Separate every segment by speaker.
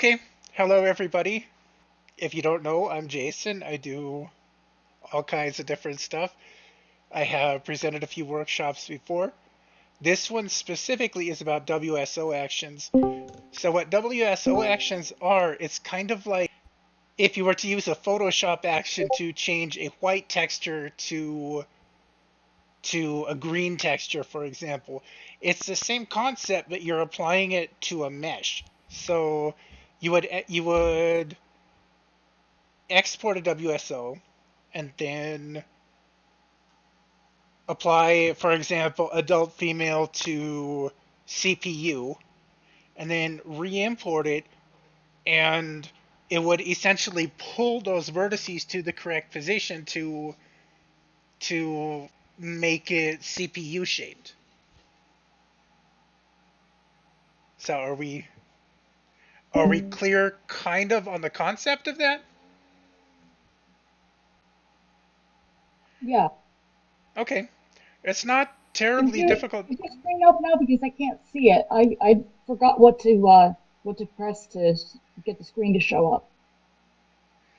Speaker 1: Okay, hello everybody. If you don't know, I'm Jason. I do all kinds of different stuff. I have presented a few workshops before. This one specifically is about WSO actions. So what WSO actions are, it's kind of like if you were to use a Photoshop action to change a white texture to a green texture, for example. It's the same concept, but you're applying it to a mesh. So you would export a WSO and then apply, for example, adult female to CPU and then re-import it, and it would essentially pull those vertices to the correct position to make it CPU shaped. So are we clear kind of on the concept of that?
Speaker 2: Yeah.
Speaker 1: Okay. It's not
Speaker 2: Is
Speaker 1: terribly
Speaker 2: your
Speaker 1: difficult.
Speaker 2: is your screen up now because I can't see it? I forgot what to press to get the screen to show up.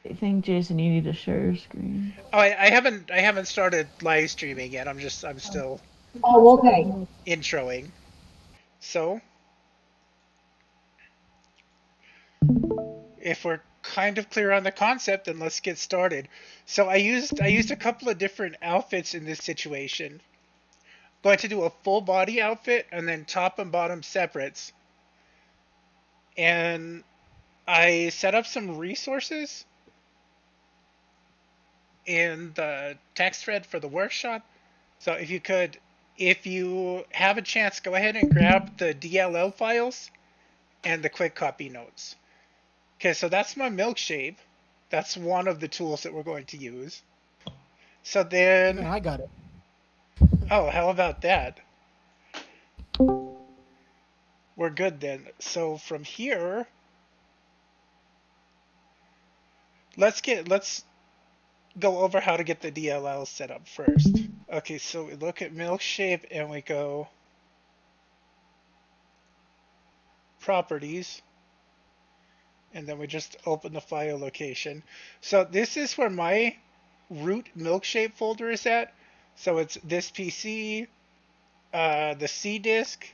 Speaker 3: I think Jason, you need to share your screen.
Speaker 1: Oh, I haven't started live streaming yet. I'm still
Speaker 2: Oh, okay.
Speaker 1: introing. So, if we're kind of clear on the concept, then let's get started. So I used a couple of different outfits in this situation. Going to do a full body outfit and then top and bottom separates. And I set up some resources in the text thread for the workshop. So if you have a chance, go ahead and grab the DLL files and the quick copy notes. Okay, so that's my milk shape. That's one of the tools that we're going to use. So then,
Speaker 4: Yeah, I got it.
Speaker 1: oh, how about that? We're good then. So from here, let's go over how to get the DLL set up first. Okay, so we look at milk shape and we go properties, and then we just open the file location. So this is where my root milkshake folder is at. So it's this PC, the C disk,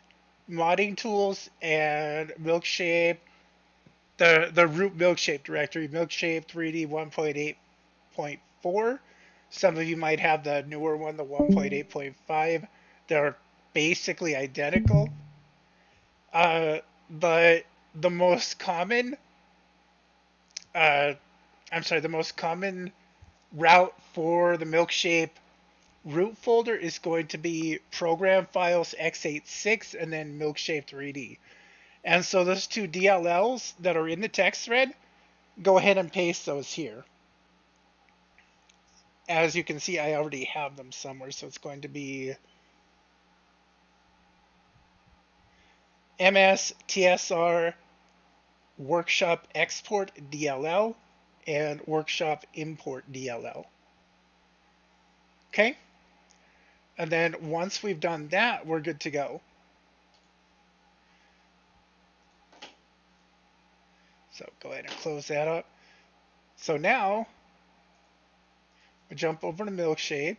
Speaker 1: modding tools, and milkshake, the root milkshake directory, milkshake 3D 1.8.4. Some of you might have the newer one, the 1.8.5. They're basically identical. But the most common, uh, the most common route for the milkshake root folder is going to be program files x86 and then milkshake 3D. And so those two DLLs that are in the text thread, go ahead and paste those here. As you can see, I already have them somewhere, so it's going to be ms tsr workshop export DLL and workshop import DLL. Okay? And then once we've done that, we're good to go. So go ahead and close that up. So now, we jump over to Milkshade.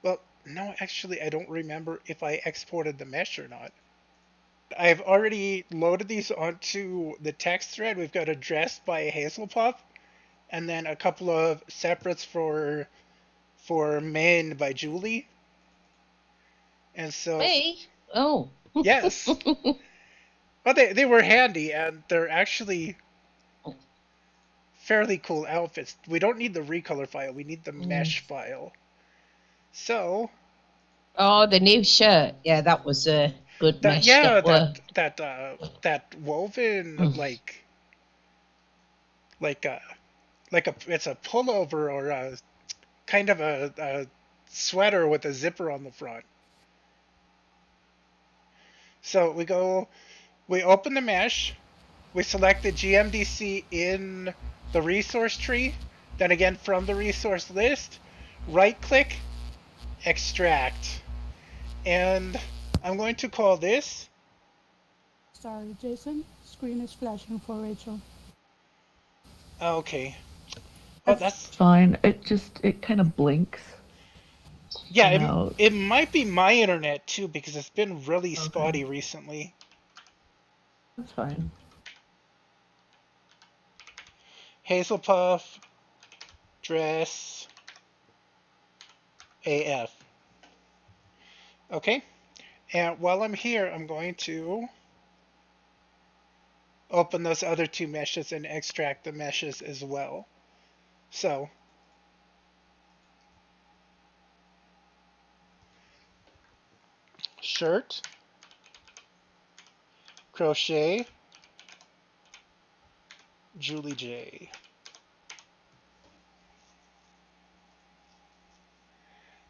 Speaker 1: Well, no, actually, I don't remember if I exported the mesh or not. I've already loaded these onto the text thread. We've got addressed by Hazelpuff, and then a couple of separates for men by Julie. And so
Speaker 5: Me? Oh.
Speaker 1: yes, but they were handy, and they're actually fairly cool outfits. We don't need the recolor file. We need the mesh file. So.
Speaker 5: Oh, the new shirt. Yeah, that was a good
Speaker 1: That
Speaker 5: meshed
Speaker 1: yeah,
Speaker 5: up work.
Speaker 1: that woven like a it's a pullover or a kind of a sweater with a zipper on the front. So we open the mesh, we select the GMDC in the resource tree, then again from the resource list, right click, extract, and I'm going to call this
Speaker 4: Sorry, Jason. Screen is flashing for Rachel.
Speaker 1: Okay. Oh,
Speaker 3: That's
Speaker 1: that's
Speaker 3: fine. It kind of blinks
Speaker 1: yeah.
Speaker 3: in and out.
Speaker 1: It might be my internet too because it's been really
Speaker 3: Okay,
Speaker 1: spotty recently.
Speaker 3: that's fine.
Speaker 1: Hazelpuff dress AF. Okay. And while I'm here, I'm going to open those other two meshes and extract the meshes as well. So shirt, crochet, Julie J.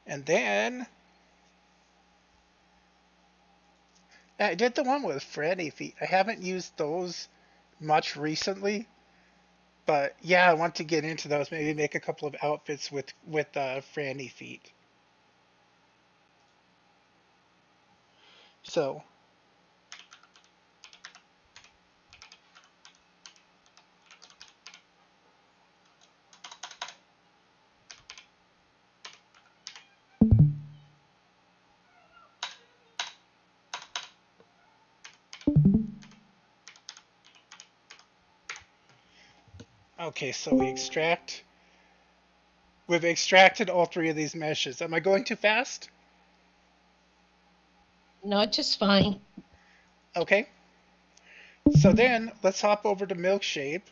Speaker 1: And then I did the one with Franny feet. I haven't used those much recently, but yeah, I want to get into those. Maybe make a couple of outfits with Franny feet. So okay, so we've extracted all three of these meshes. Am I going too fast?
Speaker 5: No, just fine.
Speaker 1: Okay. So then let's hop over to Milkshape.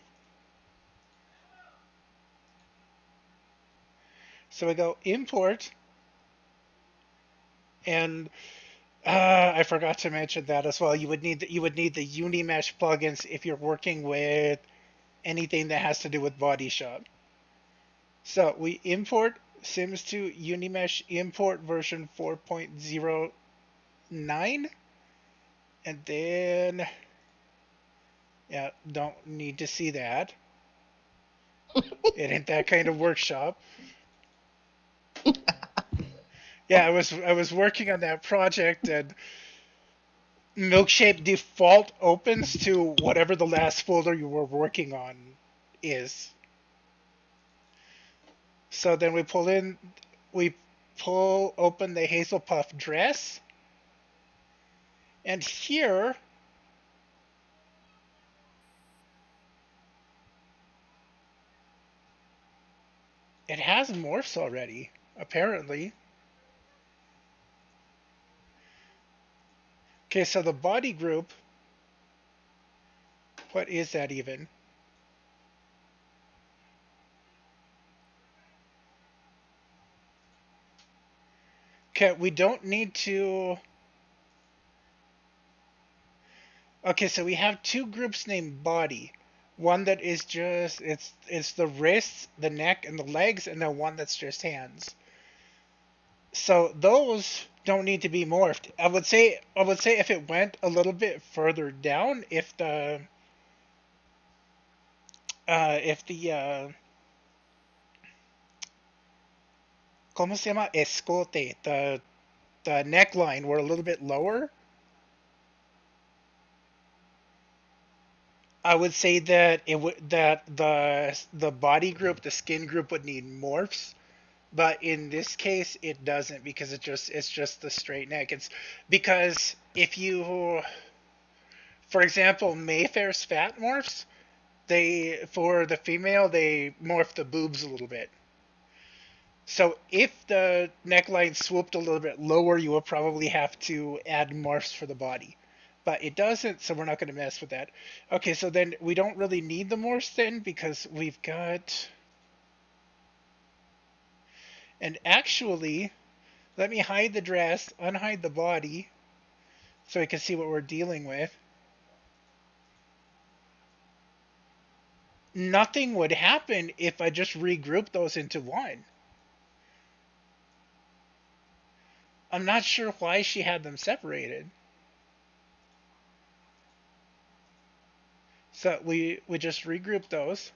Speaker 1: So we go import, and I forgot to mention that as well. You would need the Unimesh plugins if you're working with anything that has to do with Body Shop. So we import Sims 2 Unimesh import version 4.09, and then yeah, don't need to see that. It ain't that kind of workshop. Yeah, I was working on that project, and Milkshape default opens to whatever the last folder you were working on is. So then we pull open the Hazelpuff dress, and here it has morphs already, apparently. Okay, so the body group, what is that even? Okay, we don't need to. Okay, so we have two groups named body. One that is just it's the wrists, the neck, and the legs, and then one that's just hands. So those don't need to be morphed. I would say if it went a little bit further down, if the ¿cómo se llama? Escote, the neckline were a little bit lower, I would say that it would that the body group, the skin group would need morphs, but in this case it doesn't because it's just the straight neck. It's because if you, for example, Mayfair's fat morphs, they for the female they morph the boobs a little bit. So if the neckline swooped a little bit lower, you will probably have to add morphs for the body. But it doesn't, so we're not going to mess with that. Okay, so then we don't really need the morphs then because we've got... And actually, let me hide the dress, unhide the body, so we can see what we're dealing with. Nothing would happen if I just regroup those into one. I'm not sure why she had them separated. So we just regroup those.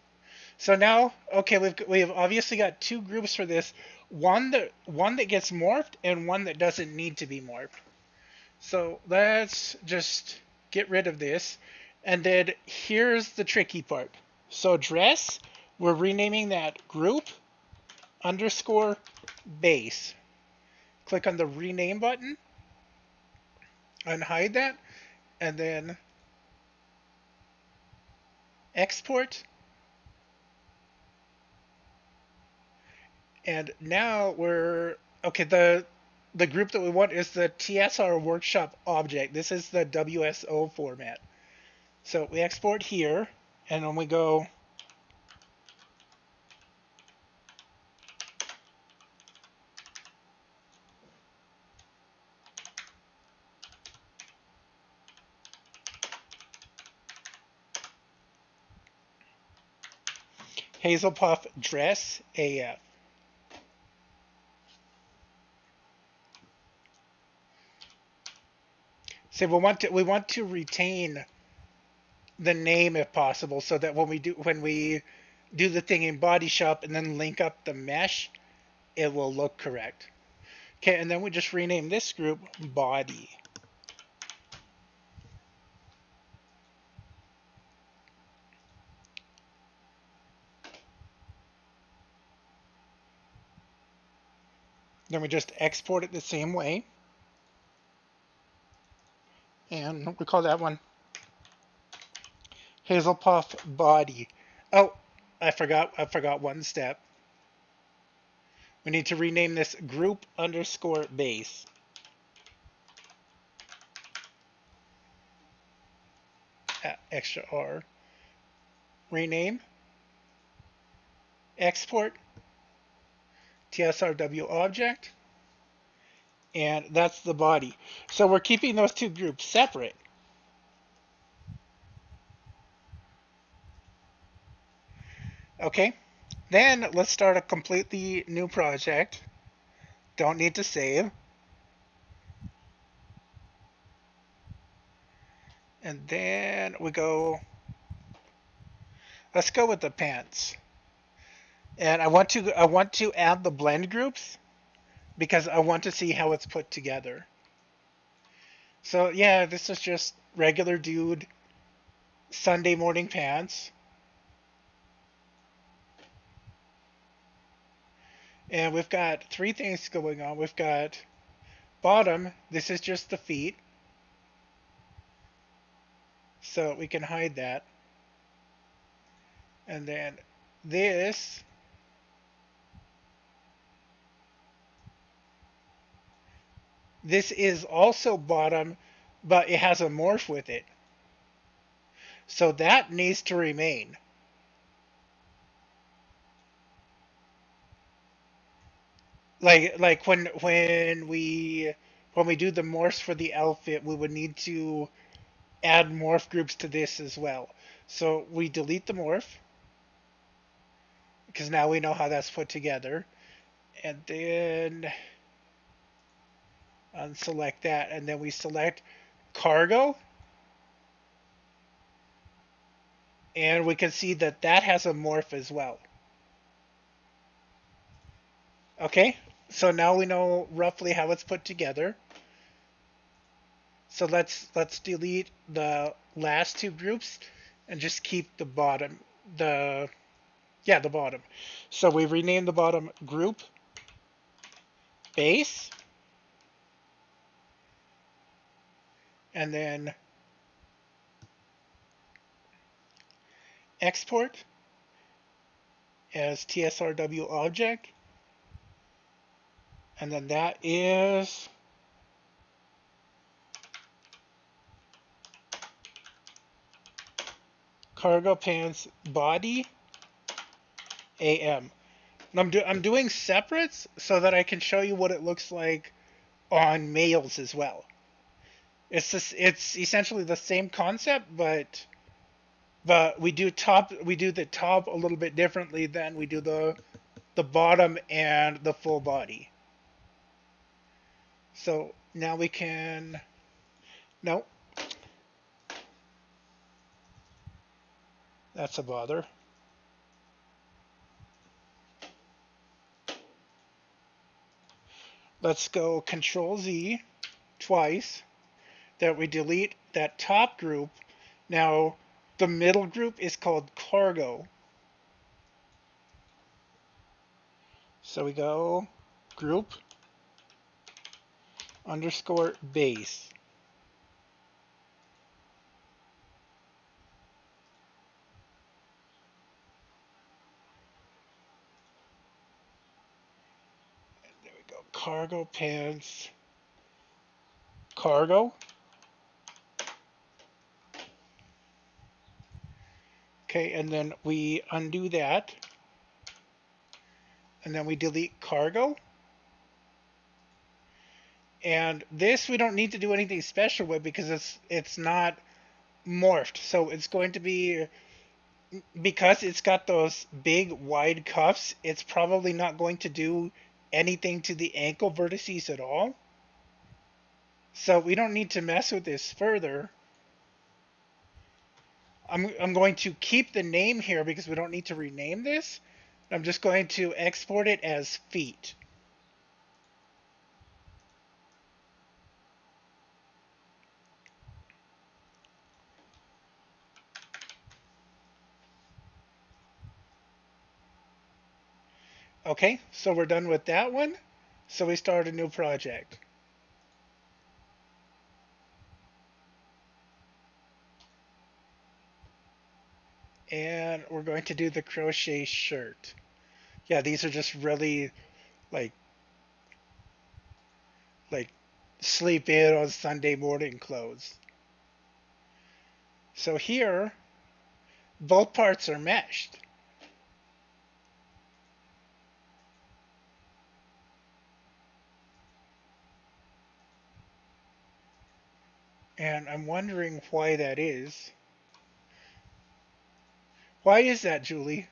Speaker 1: So now, okay, we've obviously got two groups for this. One that gets morphed and one that doesn't need to be morphed. So let's just get rid of this. And then here's the tricky part. So dress, we're renaming that group underscore base. Click on the rename button, unhide that, and then export. And now we're okay. The group that we want is the TSR workshop object. This is the WSO format. So we export here, and when we go Hazelpuff dress AF. So we want to retain the name if possible, so that when we do the thing in Body Shop and then link up the mesh, it will look correct. Okay, and then we just rename this group Body. Then we just export it the same way, and we call that one Hazelpuff Body. Oh, I forgot one step. We need to rename this group underscore base. Extra R. Rename. Export. TSRW object. And that's the body. So we're keeping those two groups separate. Okay. Then let's start a completely new project. Don't need to save. And then we go, let's go with the pants. And I want to add the blend groups because I want to see how it's put together. So yeah, this is just regular dude Sunday morning pants. And we've got three things going on. We've got bottom, this is just the feet. So we can hide that. And then this is also bottom, but it has a morph with it. So that needs to remain. Like when we do the morphs for the outfit, we would need to add morph groups to this as well. So we delete the morph because now we know how that's put together. And then unselect that, and then we select cargo, and we can see that that has a morph as well. Okay, so now we know roughly how it's put together. So let's delete the last two groups and just keep the bottom, the bottom. So we renamed the bottom group base, and then export as TSRW object, and then that is cargo pants body AM. I'm doing separates so that I can show you what it looks like on males as well. It's essentially the same concept, but we do the top a little bit differently than we do the bottom and the full body. So now we can no, that's a bother. Let's go Control Z twice. That we delete that top group. Now, the middle group is called cargo. So we go group underscore base. There we go. Cargo pants. Cargo. Okay, and then we undo that. And then we delete cargo. And this we don't need to do anything special with because it's not morphed. So it's going to be, because it's got those big wide cuffs, it's probably not going to do anything to the ankle vertices at all. So we don't need to mess with this further. I'm going to keep the name here because we don't need to rename this. I'm just going to export it as feet. Okay, so we're done with that one. So we start a new project. And we're going to do the crochet shirt. Yeah, these are just really like like sleep in on Sunday morning clothes. So here, both parts are meshed. And I'm wondering why that is. Why is that, Julie?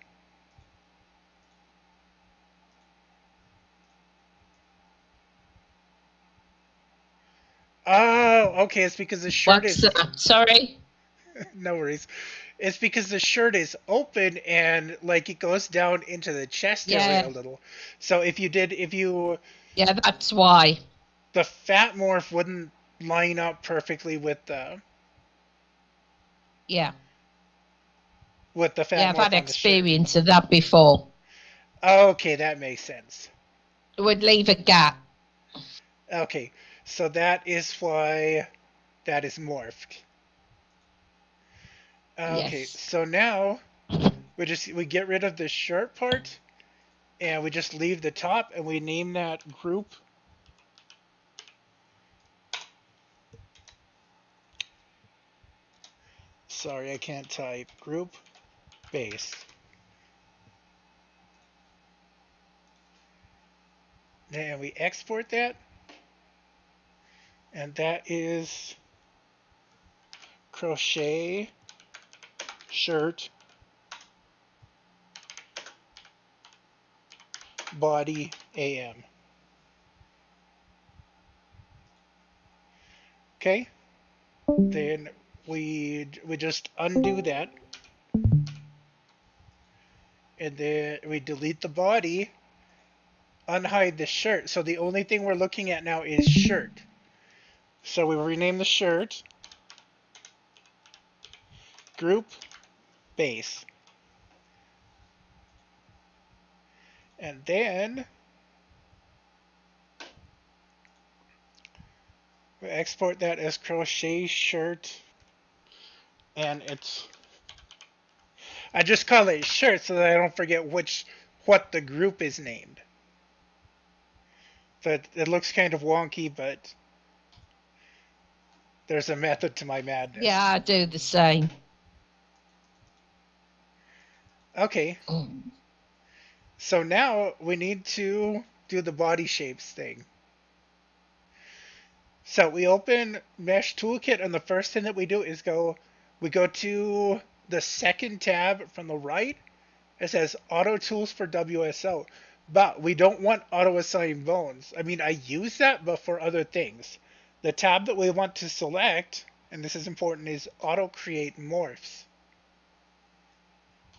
Speaker 1: Oh, okay, it's because the shirt
Speaker 5: What's
Speaker 1: is
Speaker 5: that? Sorry.
Speaker 1: no worries. It's because the shirt is open and like it goes down into the chest area a
Speaker 5: Yeah,
Speaker 1: little. So if you
Speaker 5: yeah, that's why.
Speaker 1: the fat morph wouldn't line up perfectly
Speaker 5: Yeah,
Speaker 1: with the fat
Speaker 5: yeah, I've had
Speaker 1: morph on the shirt.
Speaker 5: experience of that before.
Speaker 1: Okay, that makes sense.
Speaker 5: It would leave a gap.
Speaker 1: Okay, so that is why that is morphed. Okay,
Speaker 5: Yes.
Speaker 1: so now we get rid of the shirt part and we just leave the top and we name that group. Sorry, I can't type. Group base. And we export that. And that is crochet shirt body AM. Okay? Then we just undo that and then we delete the body, unhide the shirt. So the only thing we're looking at now is shirt. So we rename the shirt group base. And then we export that as crochet shirt and it's I just call it shirt so that I don't forget what the group is named. But it looks kind of wonky, but there's a method to my
Speaker 5: Yeah,
Speaker 1: madness.
Speaker 5: I do the same.
Speaker 1: Okay,
Speaker 5: Mm.
Speaker 1: so now we need to do the body shapes thing. So we open Mesh Toolkit, and the first thing that we do is we go to the second tab from the right. It says Auto Tools for WSO, but we don't want Auto Assign Bones. I mean, I use that, but for other things. The tab that we want to select, and this is important, is Auto Create Morphs.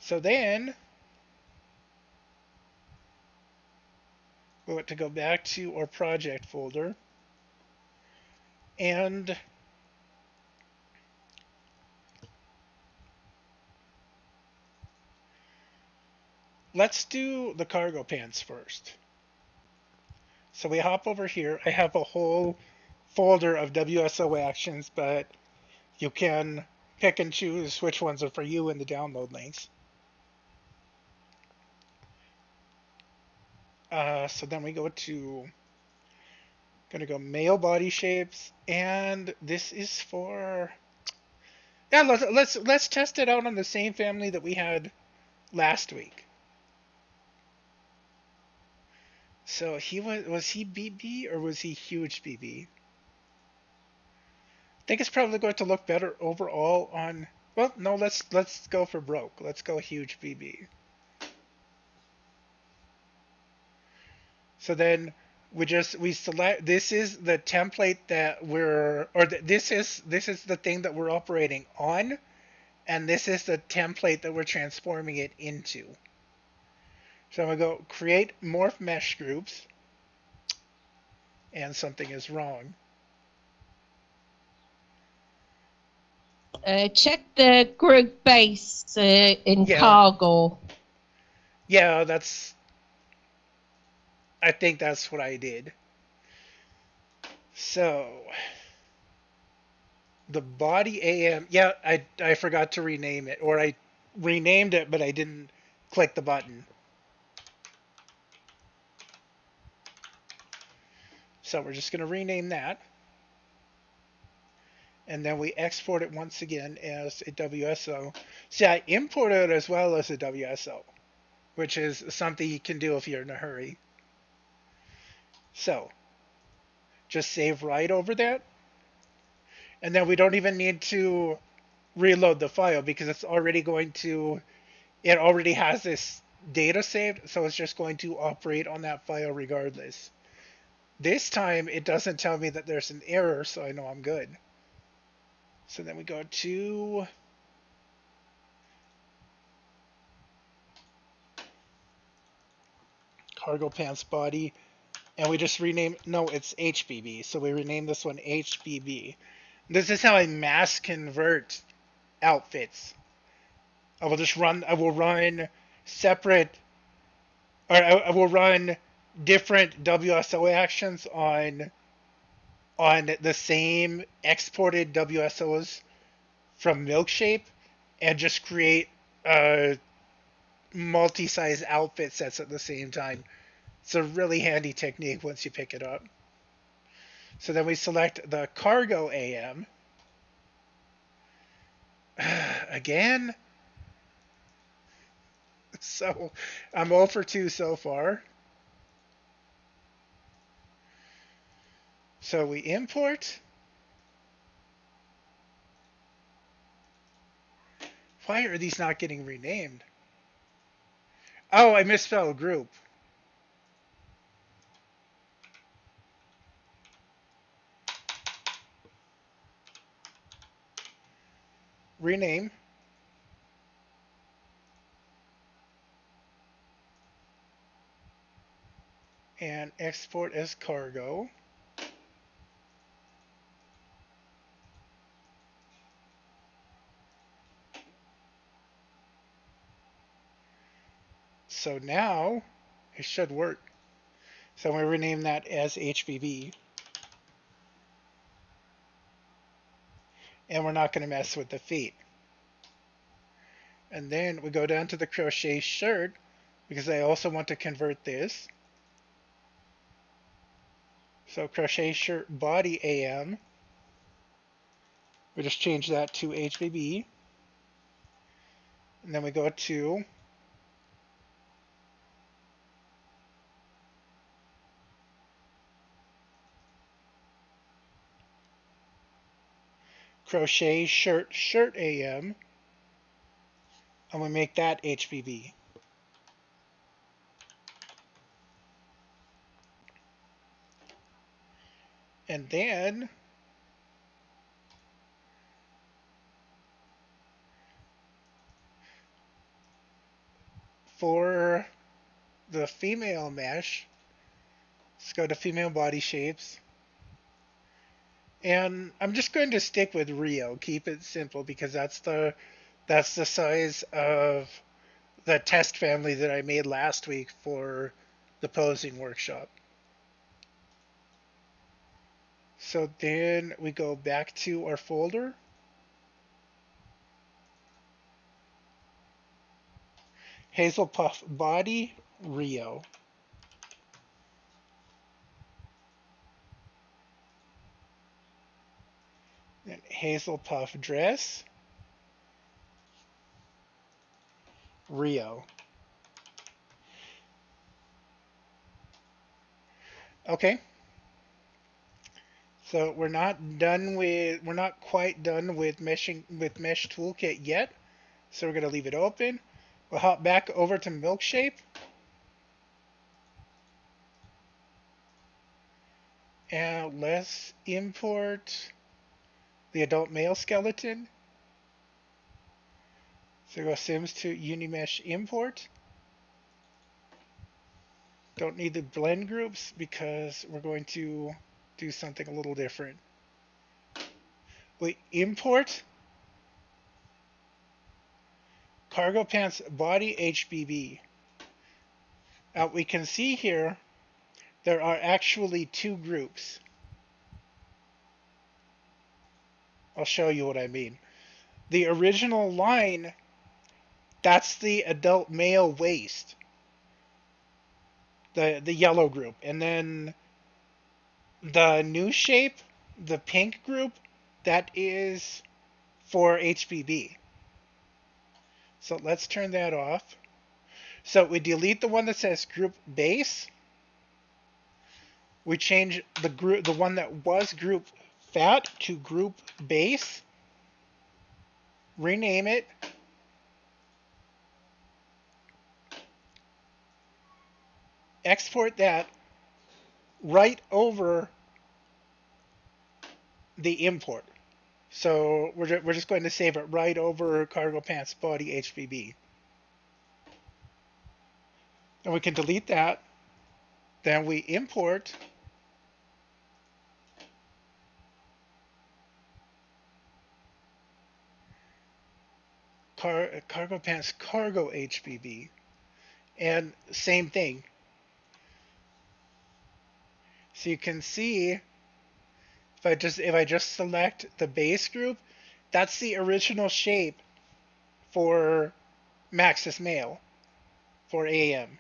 Speaker 1: So then we want to go back to our project folder and let's do the cargo pants first. So we hop over here. I have a whole folder of WSO actions, but you can pick and choose which ones are for you in the download links. So then we gonna go male body shapes, and this is for, yeah. Let's test it out on the same family that we had last week. So he was he BB or was he huge BB? I think it's probably going to look better overall on. Well, no, let's go for broke. Let's go huge BB. So then we select. This is the template that this is the thing that we're operating on, and this is the template that we're transforming it into. So I'm gonna go create morph mesh groups, and something is wrong.
Speaker 5: Check the group base in
Speaker 1: Yeah,
Speaker 5: cargo.
Speaker 1: yeah, I think that's what I did. So the body AM, yeah, I forgot to rename it, or I renamed it, but I didn't click the button. So we're just gonna rename that, and then we export it once again as a WSO. See, I imported it as well as a WSO, which is something you can do if you're in a hurry. So just save right over that, and then we don't even need to reload the file because it already has this data saved, so it's just going to operate on that file regardless. This time it doesn't tell me that there's an error, so I know I'm good. So then we go to cargo pants body, and we just rename, no, it's HBB, so we rename this one HBB. This is how I mass convert outfits. I will run separate, or I will run different WSO actions on the same exported WSOs from Milkshape, and just create multi-size outfit sets at the same time. It's a really handy technique once you pick it up. So then we select the cargo AM. Again. So I'm 0 for 2 so far. So we import. Why are these not getting renamed? Oh, I misspelled group. Rename. And export as cargo. So now it should work. So we rename that as HBB. And we're not going to mess with the feet. And then we go down to the crochet shirt, because I also want to convert this. So crochet shirt body AM. We just change that to HBB. And then we go to crochet shirt AM. And we make that HBB. And then for the female mesh, let's go to female body shapes. And I'm just going to stick with Rio, keep it simple, because that's the size of the test family that I made last week for the posing workshop. So then we go back to our folder. Hazel Puff body, Rio. And Hazel Puff dress, Rio. Okay. So we're not quite done with meshing with Mesh Toolkit yet. So we're gonna leave it open. We'll hop back over to Milkshape. And let's import the adult male skeleton. So go Sims to Unimesh import. Don't need the blend groups because we're going to do something a little different. We import cargo pants body HBB. We can see here there are actually two groups. I'll show you what I mean. The original line, that's the adult male waist, the yellow group. And then the new shape, the pink group, that is for HBB. So let's turn that off. So we delete the one that says group base. We change the one that was group fat to group base. Rename it. Export that right over the import. So we're just going to save it right over cargo pants body HBB. And we can delete that. Then we import cargo pants cargo HBB. And same thing. So you can see if I just select the base group, that's the original shape for Maxis Male for AM.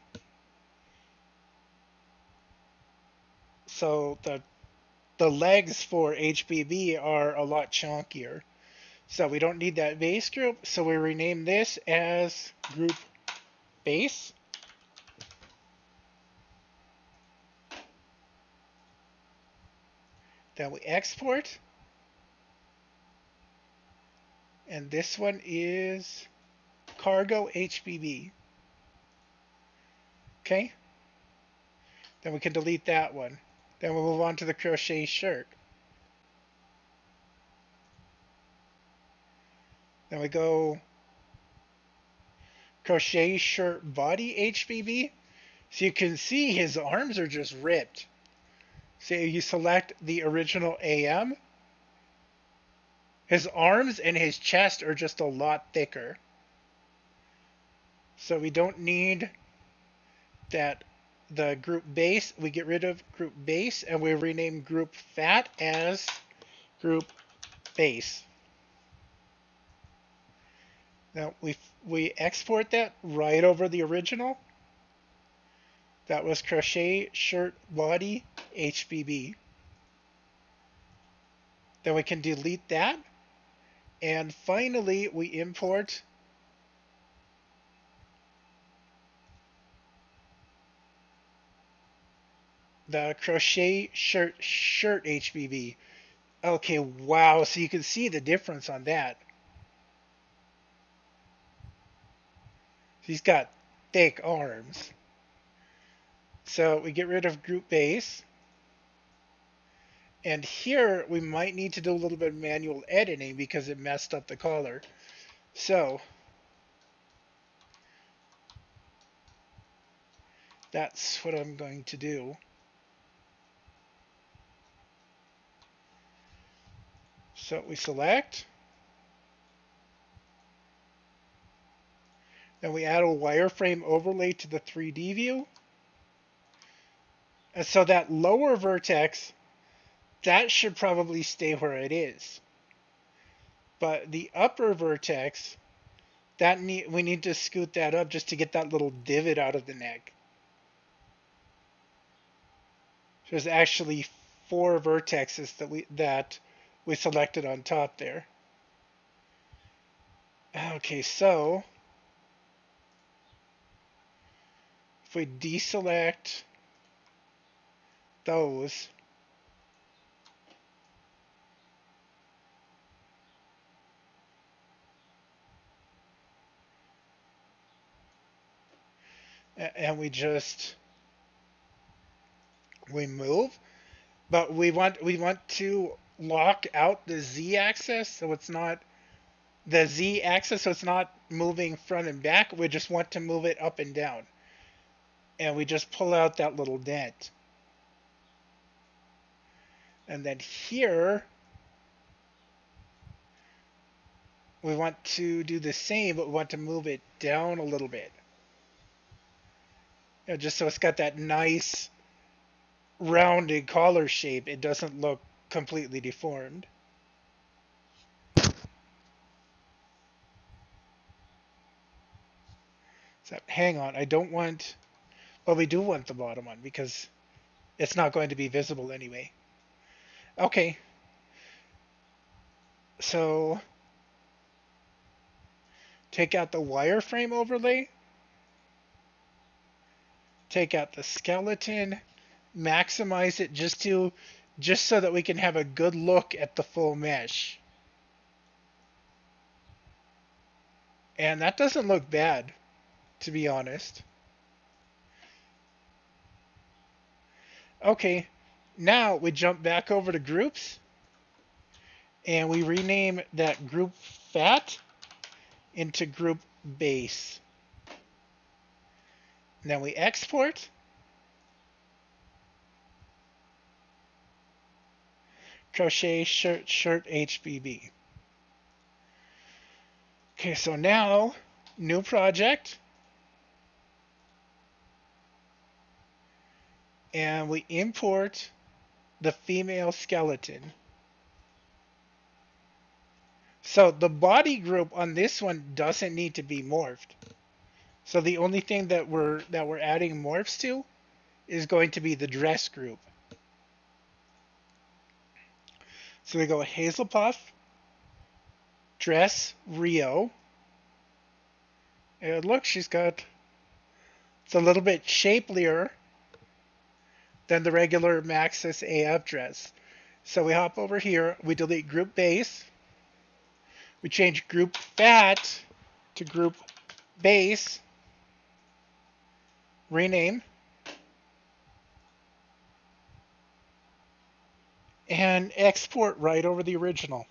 Speaker 1: So the legs for HBB are a lot chunkier. So we don't need that base group, so we rename this as group base. Then we export. And this one is cargo HBB. Okay? Then we can delete that one. Then we'll move on to the crochet shirt. Then we go crochet shirt body HBB. So you can see his arms are just ripped. So you select the original AM. His arms and his chest are just a lot thicker. So we don't need that the group base. We get rid of group base and we rename group fat as group base. Now we export that right over the original. That was crochet shirt body HBB. Then we can delete that. And finally, we import the crochet shirt HBB. Okay, wow. So you can see the difference on that. He's got thick arms. So we get rid of group base. And here we might need to do a little bit of manual editing because it messed up the color. So that's what I'm going to do. So we select. Then we add a wireframe overlay to the 3D view. And so that lower vertex, that should probably stay where it is. But the upper vertex, we need to scoot that up just to get that little divot out of the neck. There's actually 4 vertexes that we selected on top there. Okay, so if we deselect those, and we move, but we want to lock out the z-axis so it's not the z-axis, so it's not moving front and back. We just want to move it up and down, and we just pull out that little dent. And then here we want to do the same, but we want to move it down a little bit, just so it's got that nice rounded collar shape. It doesn't look completely deformed. So hang on, I don't want, well, we do want the bottom one because it's not going to be visible anyway. Okay, so take out the wireframe overlay, take out the skeleton, maximize it just so that we can have a good look at the full mesh. And that doesn't look bad, to be honest. Okay, now we jump back over to groups and we rename that group fat into group base. Then we export. Crochet shirt HBB. Okay, so now new project. And we import the female skeleton. So the body group on this one doesn't need to be morphed. So the only thing that we're adding morphs to is going to be the dress group. So we go Hazelpuff, dress Rio. And look, it's a little bit shapelier than the regular Maxis AF dress. So we hop over here, we delete group base, we change group fat to group base, rename, and export right over the original.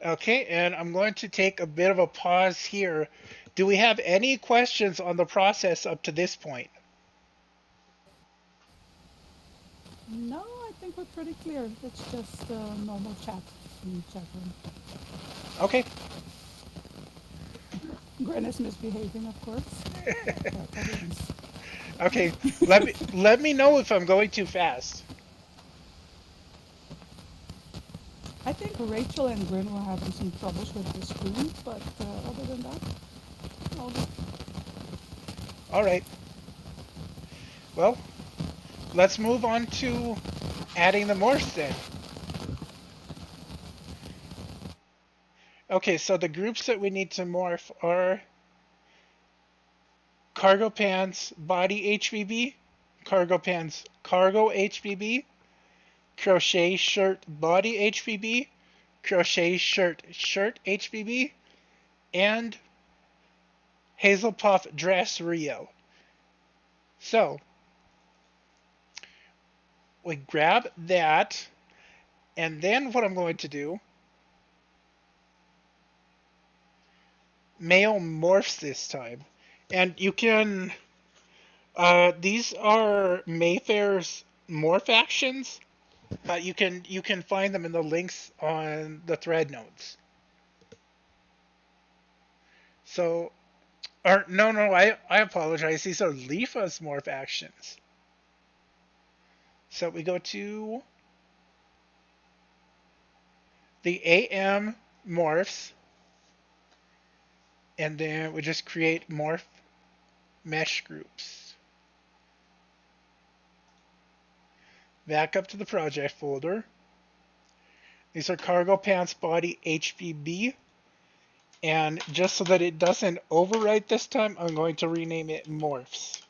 Speaker 1: Okay, and I'm going to take a bit of a pause here. Do we have any questions on the process up to this point?
Speaker 4: No, I think we're pretty clear. It's just normal chat in the chat room.
Speaker 1: Okay.
Speaker 4: Gren is misbehaving, of course.
Speaker 1: Okay, let me know if I'm going too fast.
Speaker 4: I think Rachel and Gren were having some troubles with the screen, but other than that, all good.
Speaker 1: All right. Well, let's move on to adding the morphs then. Okay, so the groups that we need to morph are cargo pants body HBB, cargo pants cargo HBB, crochet shirt body HBB, crochet shirt HBB, and Hazelpuff dress Rio. So we grab that, and then what I'm going to do, male morphs this time. And you can, these are Mayfair's morph actions. You can find them in the links on the thread notes. So, or no, I apologize. These are Lefa's morph actions. So we go to the AM morphs, and then we just create morph mesh groups. Back up to the project folder. These are cargo pants body HBB. And just so that it doesn't overwrite this time, I'm going to rename it morphs.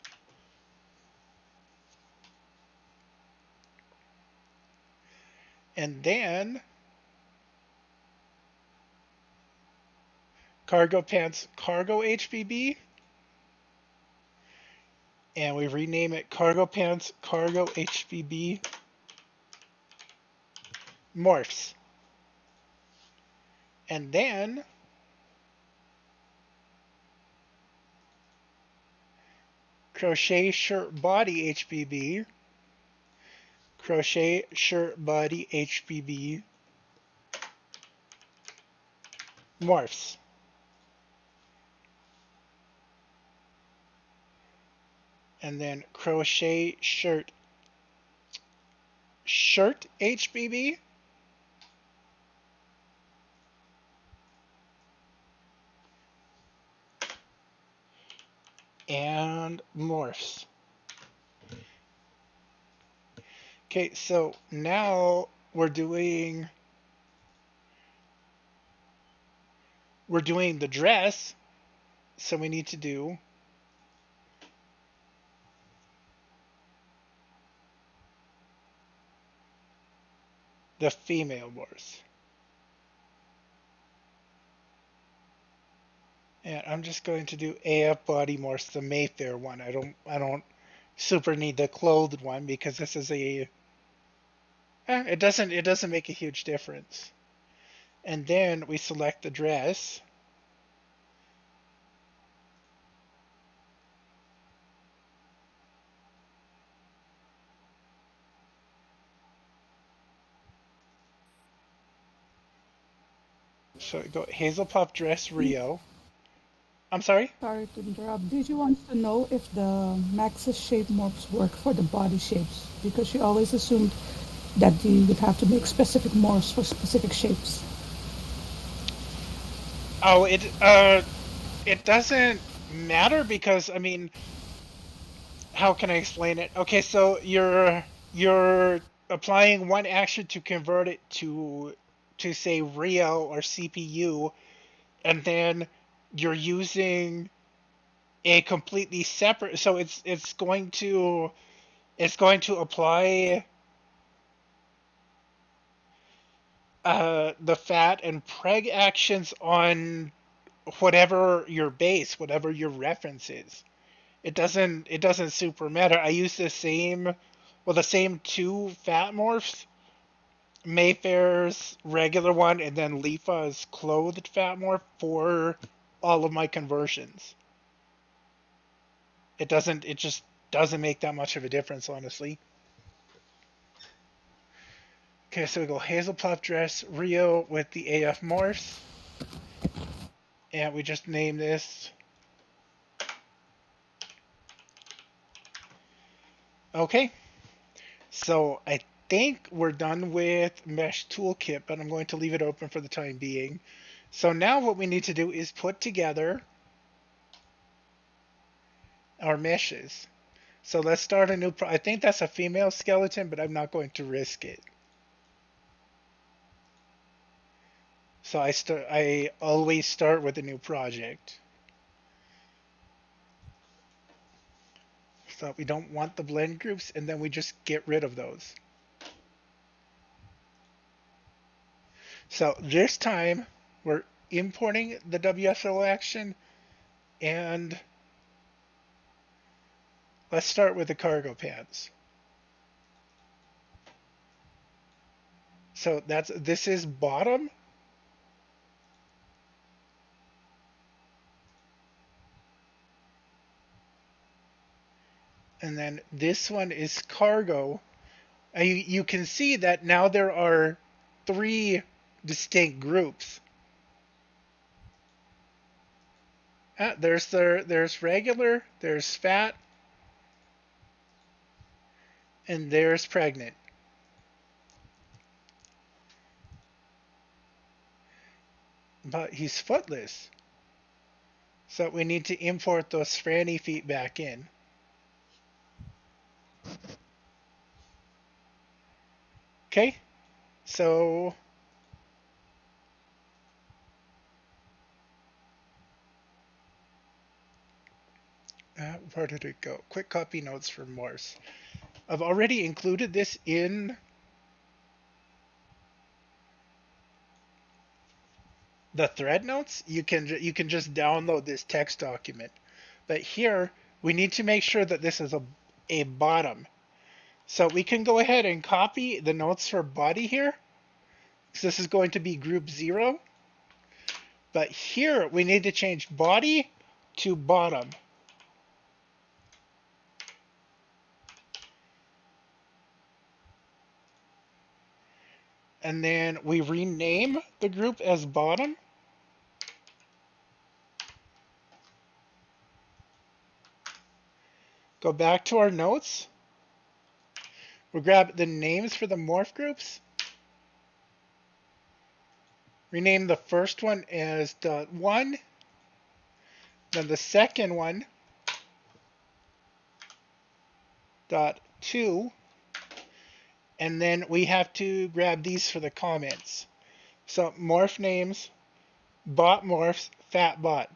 Speaker 1: And then cargo pants cargo HBB. And we rename it cargo pants cargo HBB morphs. And then crochet shirt body HBB, crochet shirt body HBB morphs. And then crochet shirt HBB and morphs. Okay, so now we're doing the dress, so we need to do the female morphs. And I'm just going to do AF body morphs, the Mayfair one. I don't super need the clothed one because this is it doesn't make a huge difference. And then we select the dress. So we go Hazel Puff dress Rio. I'm sorry?
Speaker 4: Sorry to interrupt. Did you want to know if the Max's shape morphs work for the body shapes? Because she always assumed that you would have to make specific morphs for specific shapes.
Speaker 1: Oh, it doesn't matter because I mean, how can I explain it? Okay, so you're applying one action to convert it to say Rio or CPU, and then you're using a completely separate. So it's going to apply the fat and preg actions on whatever your base, whatever your reference is. It doesn't super matter. I use the same two fat morphs, Mayfair's regular one and then Lifa's clothed fat morph for all of my conversions. It just doesn't make that much of a difference, honestly. Okay, so we go Hazelpuff dress Rio with the AF morphs. And we just name this. Okay. So I think we're done with Mesh Toolkit, but I'm going to leave it open for the time being. So now what we need to do is put together our meshes. So let's start a new I think that's a female skeleton, but I'm not going to risk it. So I always start with a new project. So we don't want the blend groups, and then we just get rid of those. So this time we're importing the WSO action, and let's start with the cargo pants. So this is bottom. And then this one is cargo. You can see that now there are 3 distinct groups. There's regular, there's fat, and there's pregnant. But he's footless. So we need to import those franny feet back in. Okay, so where did it go? Quick copy notes for Morse. I've already included this in the thread notes. You can just download this text document. But here we need to make sure that this is a bottom. So we can go ahead and copy the notes for body here. So this is going to be group 0. But here we need to change body to bottom. And then we rename the group as bottom. Go back to our notes. We'll grab the names for the morph groups. Rename the first one as .1. Then the second one .2. And then we have to grab these for the comments. So morph names, bot morphs, fat bot.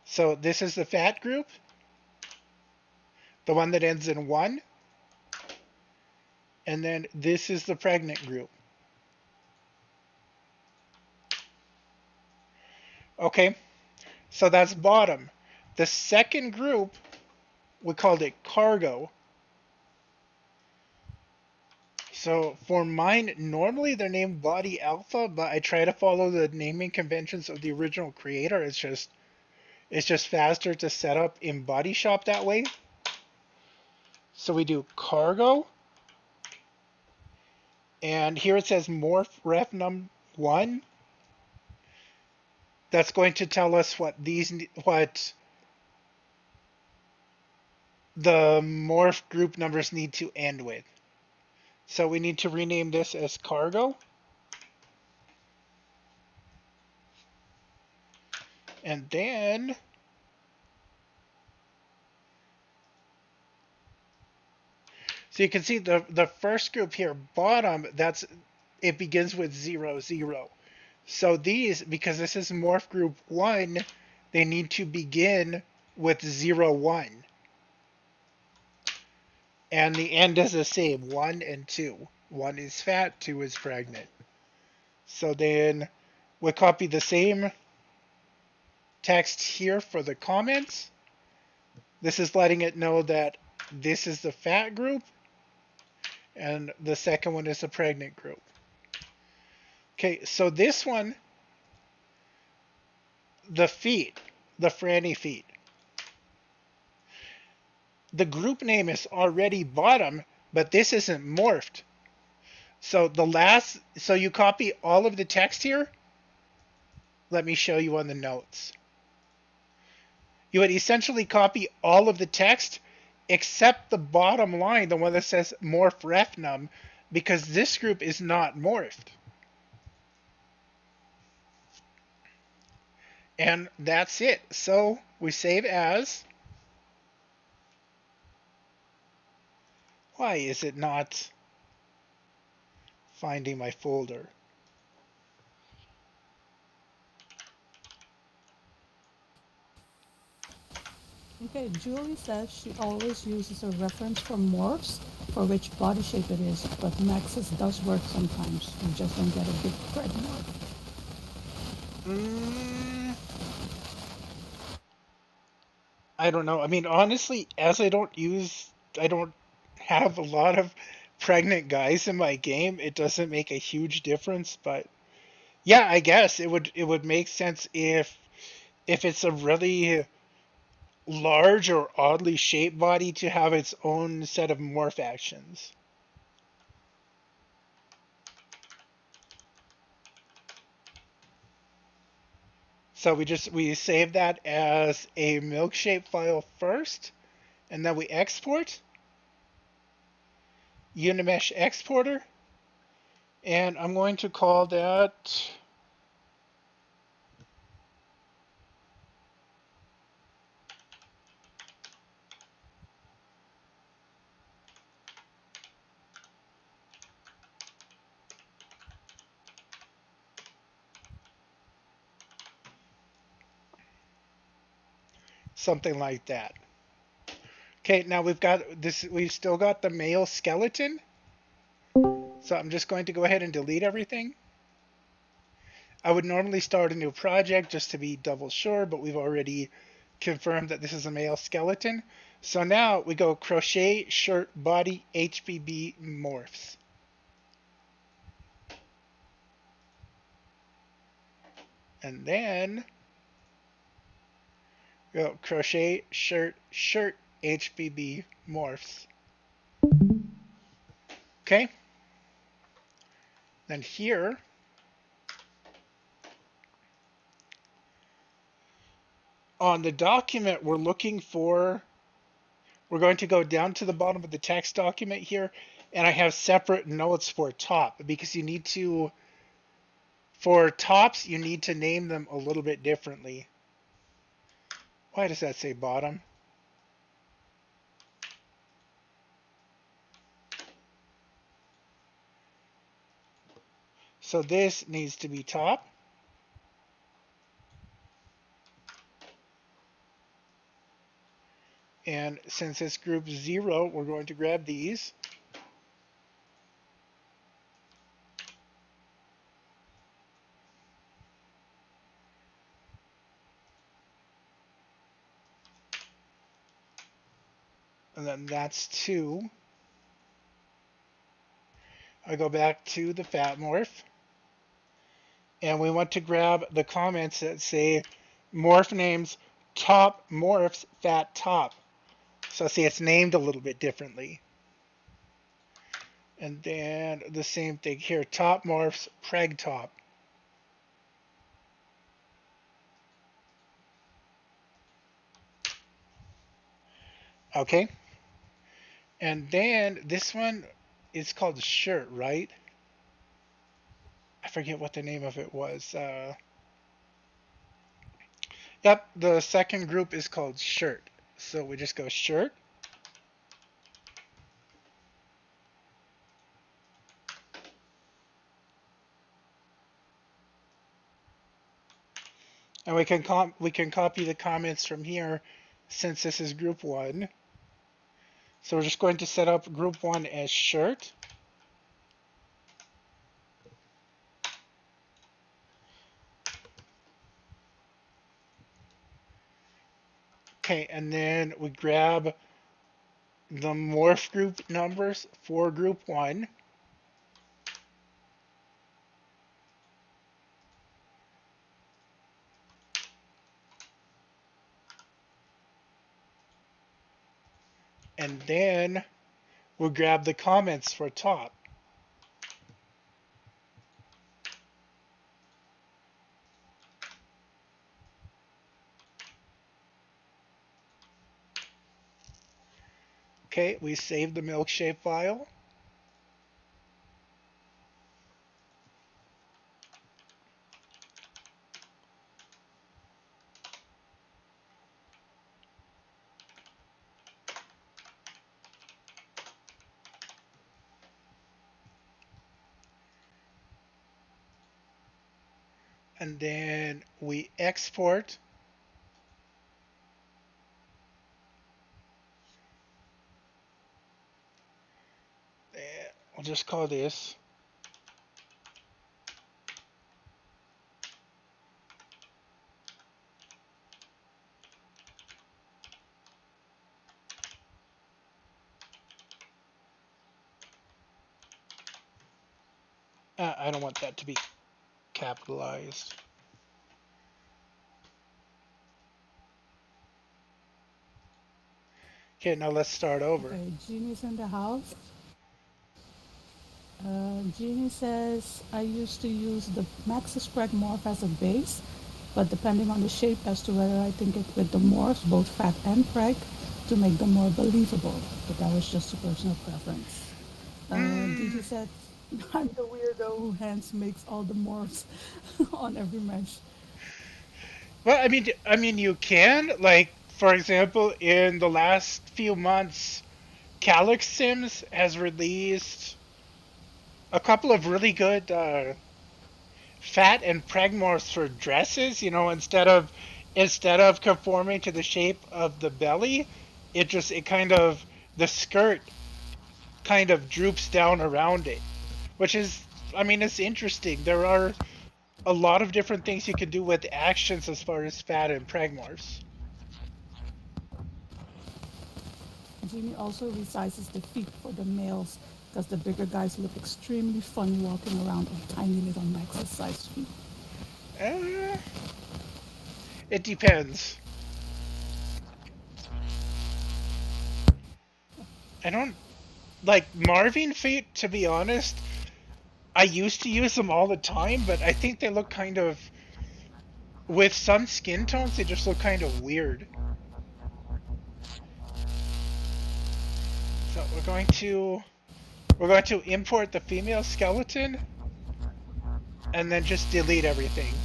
Speaker 1: So this is the fat group, the one that ends in 1. And then this is the pregnant group. Okay, so that's bottom. The second group, we called it cargo. So for mine, normally they're named body alpha, but I try to follow the naming conventions of the original creator. It's just faster to set up in Body Shop that way. So we do cargo. And here it says morph ref num 1. That's going to tell us what the morph group numbers need to end with. So we need to rename this as cargo. And then so you can see the first group here, bottom, it begins with 0, 0. So these, because this is morph group 1, they need to begin with 0, 1. And the end is the same, 1 and 2. 1 is fat, 2 is pregnant. So then we copy the same text here for the comments. This is letting it know that this is the fat group, and the second one is the pregnant group. Okay, so this one, the feet, the franny feet. The group name is already bottom, but this isn't morphed. So so you copy all of the text here. Let me show you on the notes. You would essentially copy all of the text except the bottom line, the one that says morph ref num, because this group is not morphed. And that's it. So we save as. Why is it not finding my folder?
Speaker 4: Okay, Julie says she always uses a reference for morphs for which body shape it is, but Maxis does work sometimes. You just don't get a big thread morph.
Speaker 1: I don't know. I mean, honestly, as I don't have a lot of pregnant guys in my game, it doesn't make a huge difference. But yeah, I guess it would make sense if it's a really large or oddly shaped body to have its own set of morph actions. So we save that as a milkshake file first, and then we export Unimesh exporter, and I'm going to call that something like that. Okay, now we've got this. We've still got the male skeleton. So I'm just going to go ahead and delete everything. I would normally start a new project just to be double sure, but we've already confirmed that this is a male skeleton. So now we go crochet shirt body HBB morphs. And then go crochet shirt HBB morphs. Okay. Then here on the document we're going to go down to the bottom of the text document here, and I have separate notes for top because for tops you need to name them a little bit differently. Why does that say bottom? So this needs to be top. And since it's group 0, we're going to grab these. And then that's 2. I go back to the fat morph. And we want to grab the comments that say morph names top morphs fat top. So see, it's named a little bit differently. And then the same thing here, top morphs preg top. Okay. And then this one is called shirt, right? I forget what the name of it was. Yep, the second group is called shirt. So we just go shirt. And we can copy the comments from here since this is group 1. So we're just going to set up group 1 as shirt. Okay, and then we grab the morph group numbers for group 1. And then we'll grab the comments for top. Okay, we save the milkshake file. And then we export. We'll just call this I don't want that to be capitalized. Okay, now let's start over.
Speaker 4: Okay, Jeannie's in the house. Jeannie says, I used to use the Maxis Spread Morph as a base, but depending on the shape as to whether I think it with the morphs, both fat and preg, to make them more believable. But that was just a personal preference. Gigi
Speaker 1: Mm,
Speaker 4: said, I'm the weirdo who hence makes all the morphs on every mesh.
Speaker 1: well, I mean, you can like, for example, in the last few months, Calyx Sims has released a couple of really good fat and pragmorphs for dresses. Instead of conforming to the shape of the belly, it kind of the skirt kind of droops down around it, which is, I mean, it's interesting. There are a lot of different things you can do with actions as far as fat and pragmorphs.
Speaker 4: Jimmy also resizes the feet for the males because the bigger guys look extremely funny walking around on tiny little maxi sized feet.
Speaker 1: Uh, it depends. I don't like Marvin feet, to be honest. I used to use them all the time, but I think they look kind of, with some skin tones, they just look kind of weird. So we're going to import the female skeleton and then just delete everything.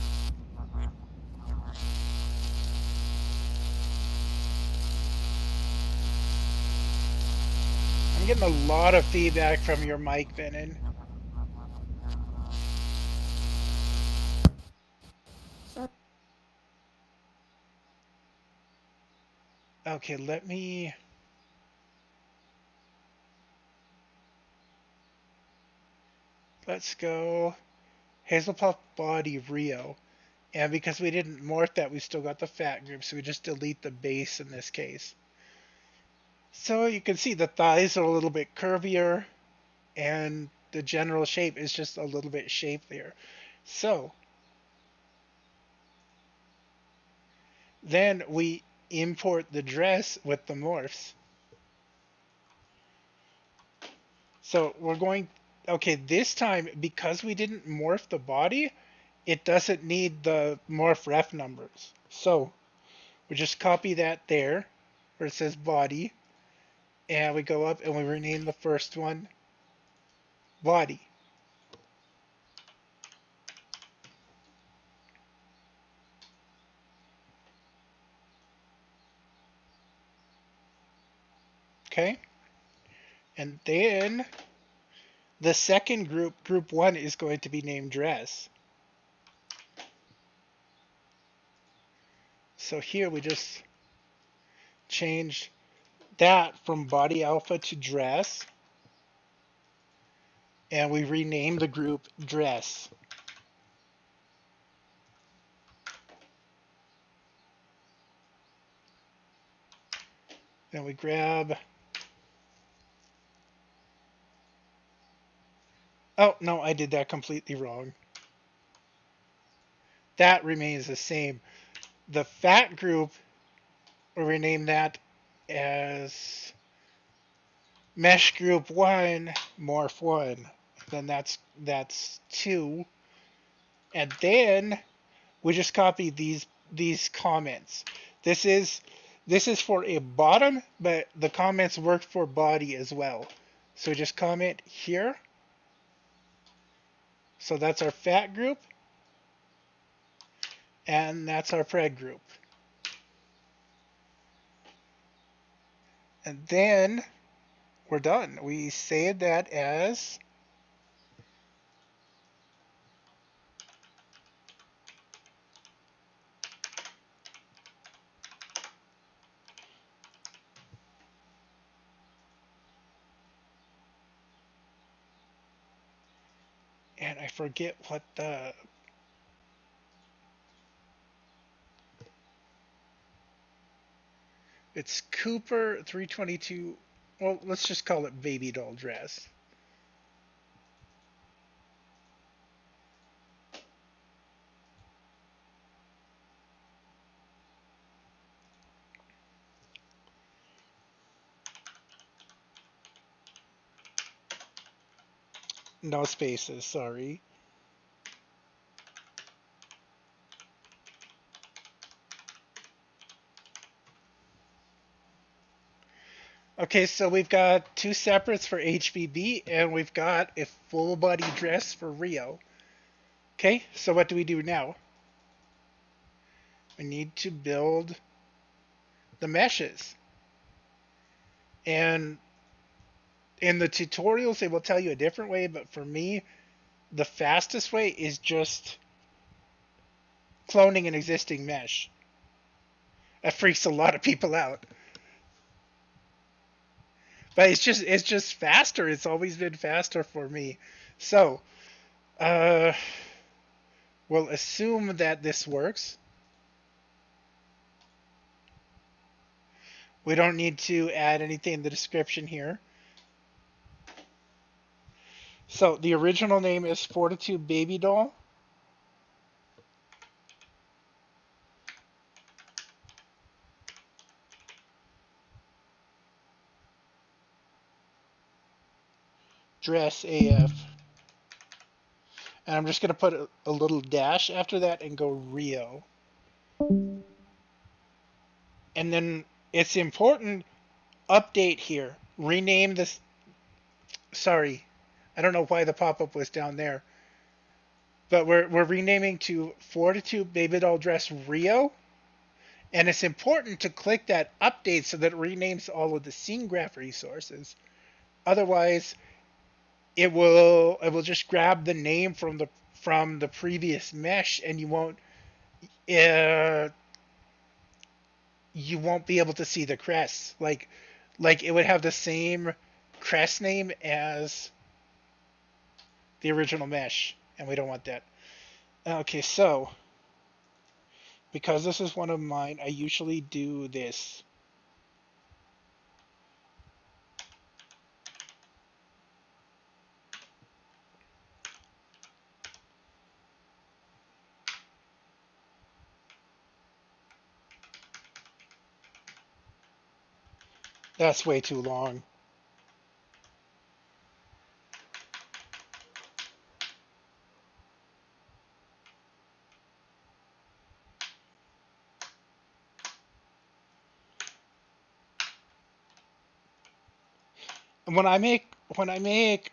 Speaker 1: I'm getting a lot of feedback from your mic, Benin.
Speaker 4: Sorry.
Speaker 1: Okay, let's go Hazelpuff Body Rio. And because we didn't morph that, we still got the fat group, so we just delete the base in this case. So you can see the thighs are a little bit curvier, and the general shape is just a little bit shapelier. So then we import the dress with the morphs. So we're going, okay, this time, because we didn't morph the body, it doesn't need the morph ref numbers. So we just copy that there, where it says body, and we go up and we rename the first one body. Okay? And then the second group, group one, is going to be named dress. So here we just change that from body alpha to dress, and we rename the group dress. Then we grab, oh no, I did that completely wrong. That remains the same. The fat group, we'll rename that as mesh group 1, morph 1. Then that's 2. And then we just copy these comments. This is this is for a bottom, but the comments work for body as well. So just comment here. So that's our fat group, and that's our preg group. And then we're done. We save that as, and I forget what it's Cooper 322. Well, let's just call it baby doll dress. No spaces, sorry. Okay, so we've got two separates for HBB, and we've got a full body dress for Rio. Okay, so what do we do now? We need to build the meshes. And in the tutorials, they will tell you a different way, but for me, the fastest way is just cloning an existing mesh. That freaks a lot of people out. But it's just faster. It's always been faster for me. So, uh, we'll assume that this works. We don't need to add anything in the description here. So the original name is Fortitude Baby Doll. Dress AF. And I'm just going to put a little dash after that and go Rio. And then it's important, update here. Rename this. Sorry, I don't know why the pop-up was down there. But we're renaming to Fortitude Baby Doll Dress Rio. And it's important to click that update so that it renames all of the scene graph resources. Otherwise, it will just grab the name from the previous mesh, and uh, you won't be able to see the crest. Like it would have the same crest name as the original mesh, and we don't want that. Okay, so because this is one of mine, I usually do this. That's way too long. And when I make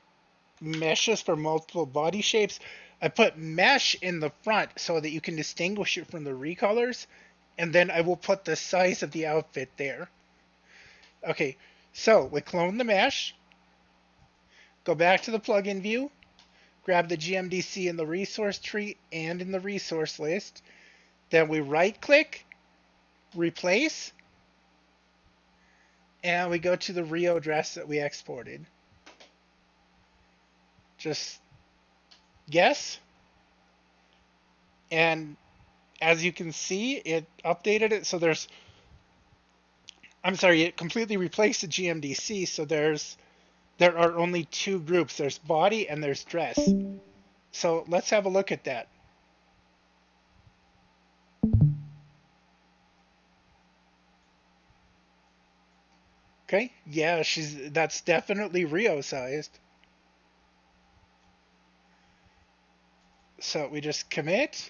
Speaker 1: meshes for multiple body shapes, I put mesh in the front so that you can distinguish it from the recolors, and then I will put the size of the outfit there. Okay, so we clone the mesh, go back to the plugin view, grab the GMDC in the resource tree and in the resource list, then we right click, replace, and we go to the Rio dress that we exported. Just guess, and as you can see, it updated it. So it completely replaced the GMDC. So there are only two groups. There's body and there's dress. So let's have a look at that. Okay, yeah, that's definitely Rio sized. So we just commit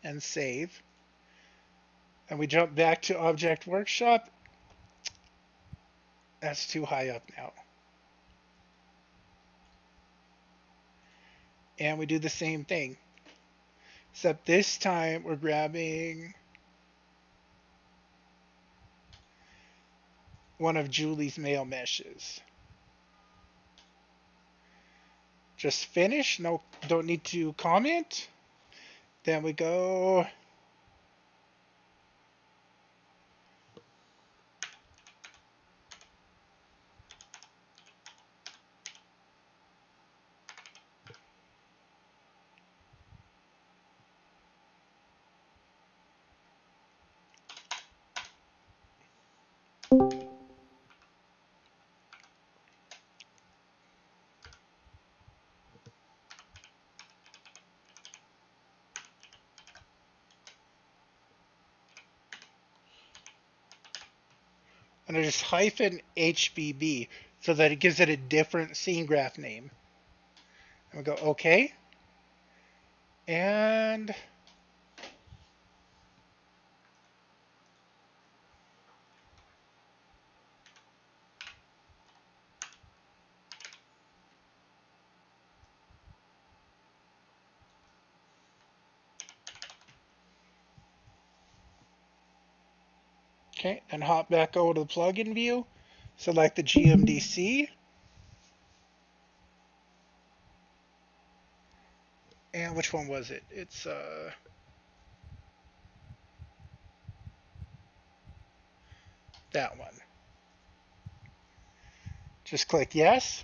Speaker 1: and save, and we jump back to Object Workshop. That's too high up now. And we do the same thing, except this time we're grabbing one of Julie's male meshes. Just finish. No, don't need to comment. Then we go. And I just hyphen HBB so that it gives it a different scene graph name. And we go OK. And Okay, then hop back over to the plugin view, select the GMDC, and which one was it? It's that one. Just click yes.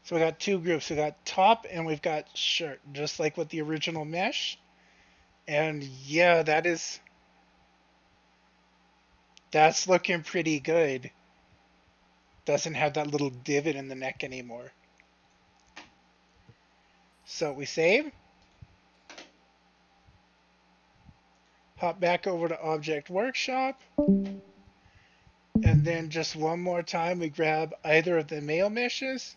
Speaker 1: So we got two groups. We got top and we've got shirt, just like with the original mesh. And yeah, that's looking pretty good. Doesn't have that little divot in the neck anymore. So we save. Hop back over to Object Workshop. And then just one more time, we grab either of the male meshes.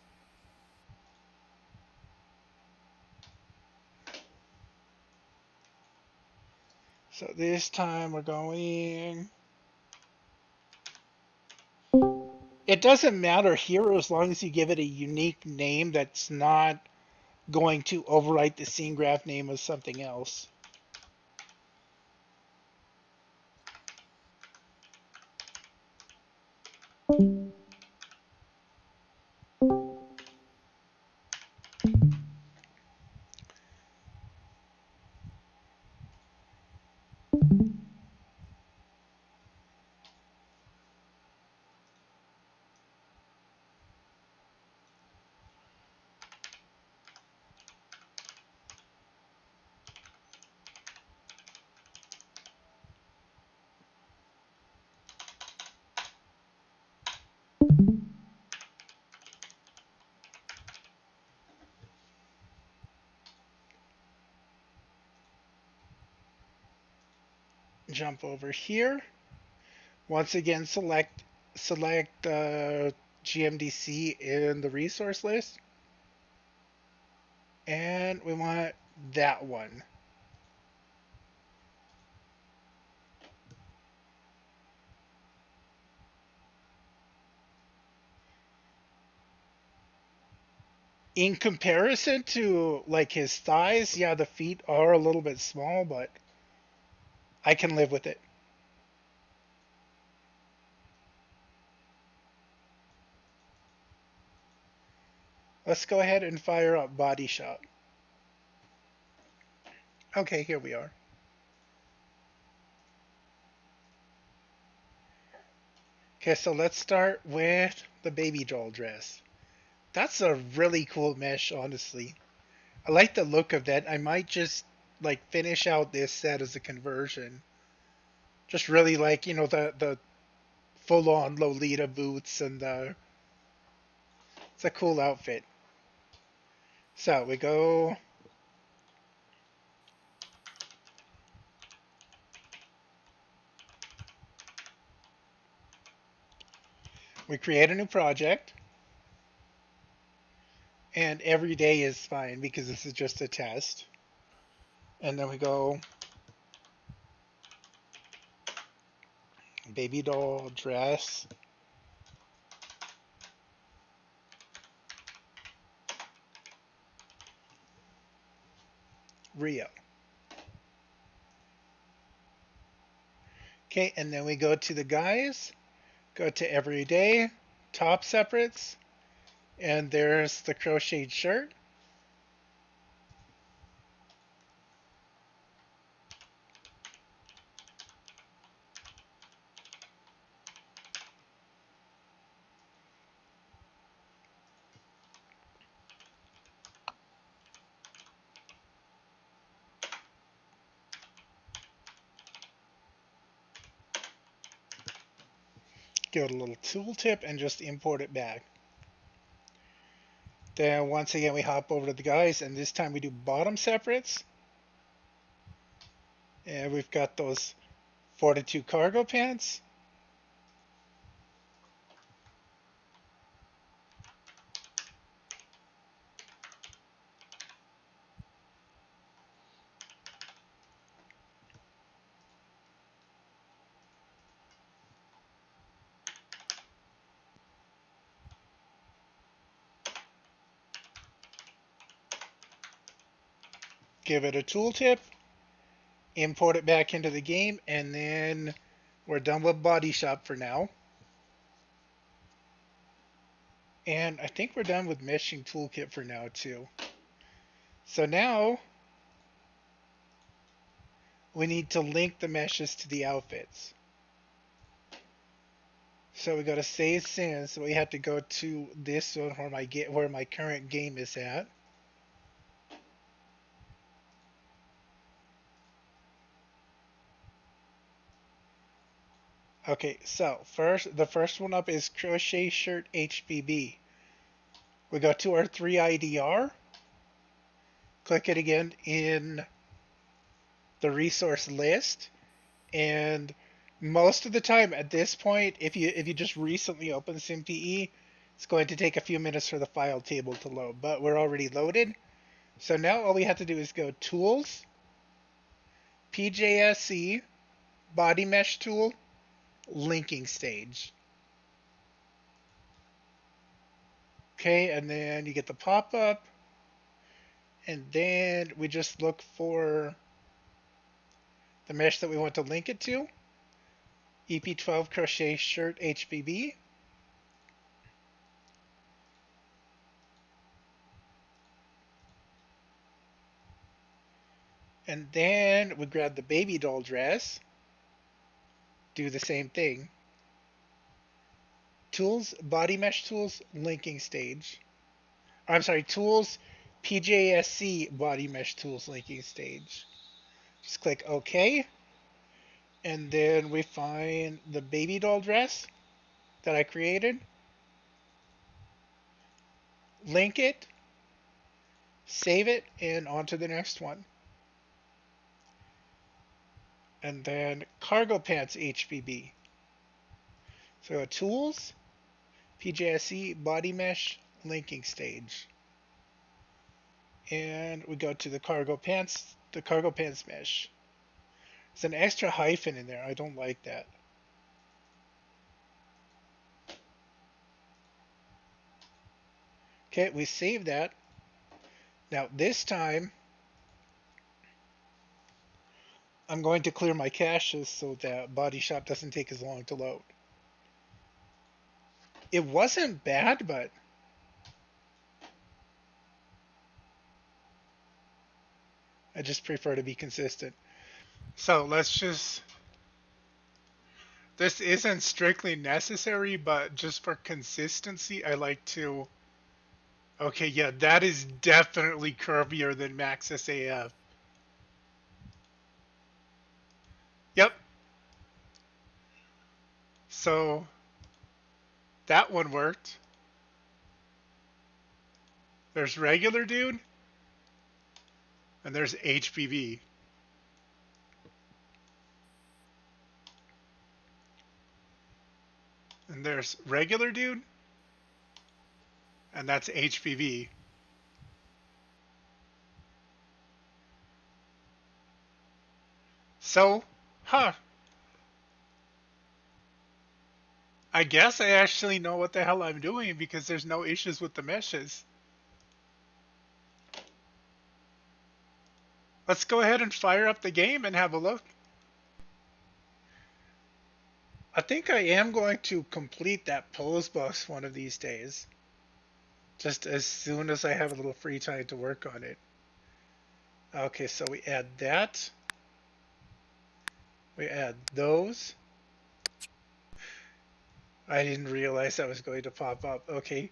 Speaker 1: So this time we're going. It doesn't matter here as long as you give it a unique name that's not going to overwrite the scene graph name of something else. Jump over here. Once again, select GMDC in the resource list, and we want that one. In comparison to like his thighs, yeah, the feet are a little bit small, but I can live with it. Let's go ahead and fire up Body Shop. Okay, here we are. Okay, so let's start with the baby doll dress. That's a really cool mesh, honestly. I like the look of that. I might just like finish out this set as a conversion. Just really like, the full on Lolita boots and it's a cool outfit. So we create a new project, and every day is fine because this is just a test. And then we go baby doll dress, Rio. Okay, and then we go to the guys, go to everyday, top separates, and there's the crocheted shirt. Give it a little tooltip and just import it back. Then once again we hop over to the guys, and this time we do bottom separates. And we've got those 42 cargo pants. Give it a tooltip, import it back into the game, and then we're done with Body Shop for now. And I think we're done with Meshing Toolkit for now too. So now we need to link the meshes to the outfits. So we got to save sin. So we have to go to this one where my current game is at. Okay, so the first one up is Crochet Shirt HBB. We go to our 3IDR. Click it again in the resource list, and most of the time at this point, if you just recently opened SimPE, it's going to take a few minutes for the file table to load, but we're already loaded. So now all we have to do is go Tools, PJSE, Body Mesh Tool, Linking Stage. Okay, and then you get the pop-up, and then we just look for the mesh that we want to link it to, EP12 Crochet Shirt HBB. And then we grab the baby doll dress, do the same thing. Tools, Body Mesh Tools, Linking Stage. I'm sorry, Tools, PJSC Body Mesh Tools, Linking Stage. Just click OK. And then we find the baby doll dress that I created. Link it, save it, and on to the next one. And then Cargo Pants HBB. So Tools, PJSC, Body Mesh, Linking Stage. And we go to the cargo pants mesh. There's an extra hyphen in there. I don't like that. Okay, we save that. Now this time, I'm going to clear my caches so that Body Shop doesn't take as long to load. It wasn't bad, but I just prefer to be consistent. So this isn't strictly necessary, but just for consistency, I like to. Okay, yeah, that is definitely curvier than Maxis AF. Yep. So that one worked. There's regular dude, and there's HPV. And there's regular dude, and that's HPV. So, I guess I actually know what the hell I'm doing because there's no issues with the meshes. Let's go ahead and fire up the game and have a look. I think I am going to complete that pose bus one of these days. Just as soon as I have a little free time to work on it. Okay, so we add that. We add those. I didn't realize that was going to pop up. Okay,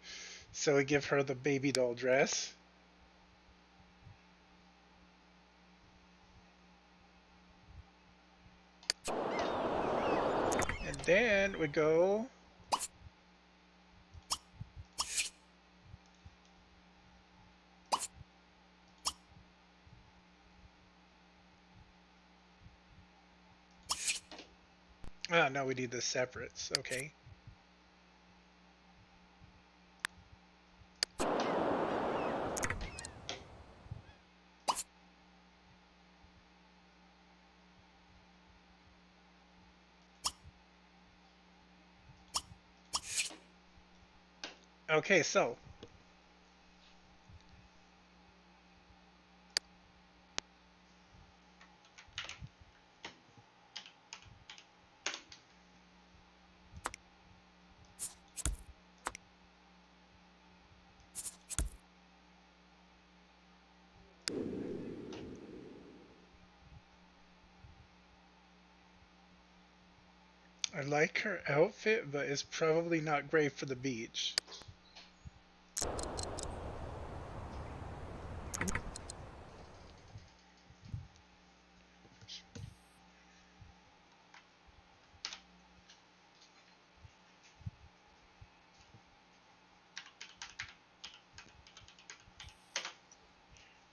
Speaker 1: so we give her the baby doll dress. And then we go. Ah, no, we need the separates. Okay. Okay, so I like her outfit, but it's probably not great for the beach.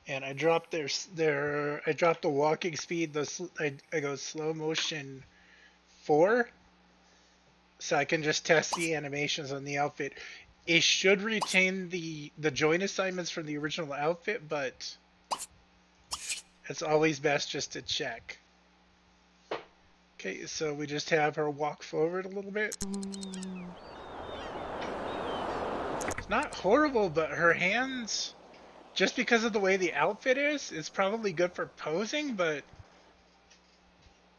Speaker 1: And I dropped I dropped the walking speed. I go slow motion 4, so I can just test the animations on the outfit. It should retain the joint assignments from the original outfit, but it's always best just to check. Okay, so we just have her walk forward a little bit. It's not horrible, but her hands, just because of the way the outfit is, it's probably good for posing, but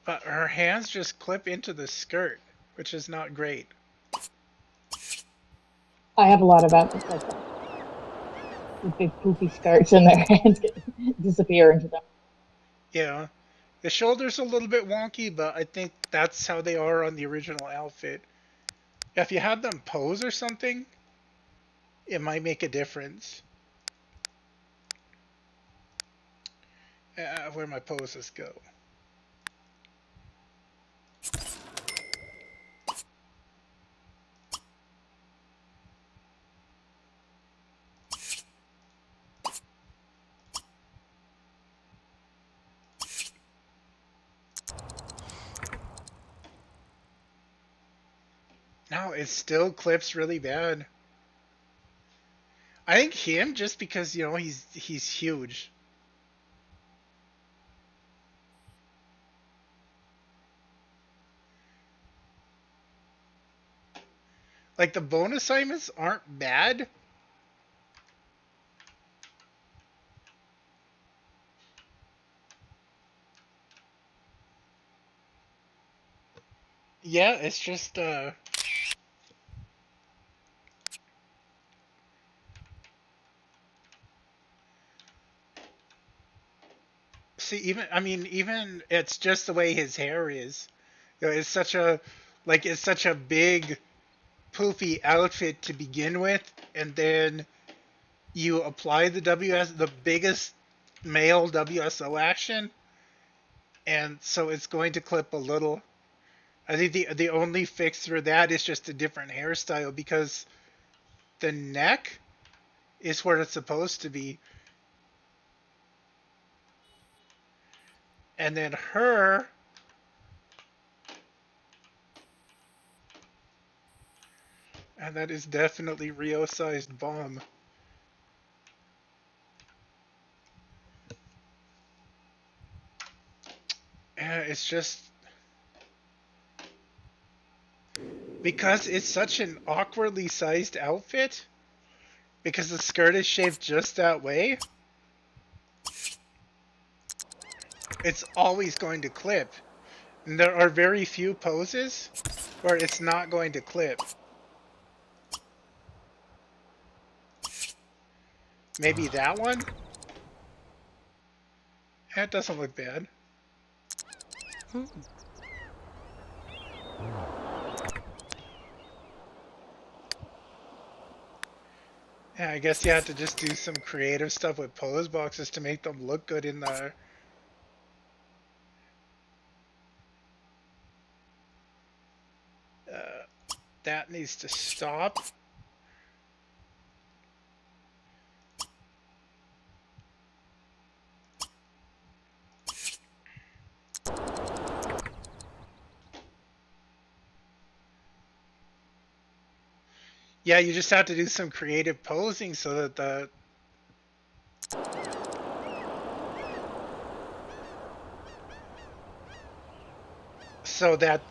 Speaker 1: her hands just clip into the skirt, which is not great.
Speaker 2: I have a lot of outfits like that. With big poofy skirts and their hands disappear into them.
Speaker 1: Yeah. The shoulder's a little bit wonky, but I think that's how they are on the original outfit. If you had them pose or something, it might make a difference. Where my poses go. No, it still clips really bad. I think him, just because, you know, he's huge. Like, the bonus assignments aren't bad. Yeah, it's just, see, even it's just the way his hair is. You know, it's such a big, poofy outfit to begin with, and then you apply the biggest male WSO action, and so it's going to clip a little. I think the only fix for that is just a different hairstyle, because the neck is where it's supposed to be, and then her, and that is definitely Rio-sized bomb. It's just because it's such an awkwardly sized outfit, because the skirt is shaped just that way, it's always going to clip. And there are very few poses where it's not going to clip. Maybe that one? That doesn't look bad. Yeah, I guess you have to just do some creative stuff with pose boxes to make them look good in the... that needs to stop. Yeah, you just have to do some creative posing so that so that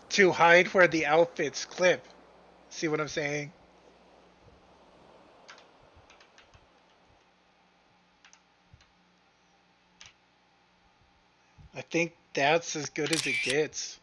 Speaker 1: to hide where the outfits clip. See what I'm saying? I think that's as good as it gets.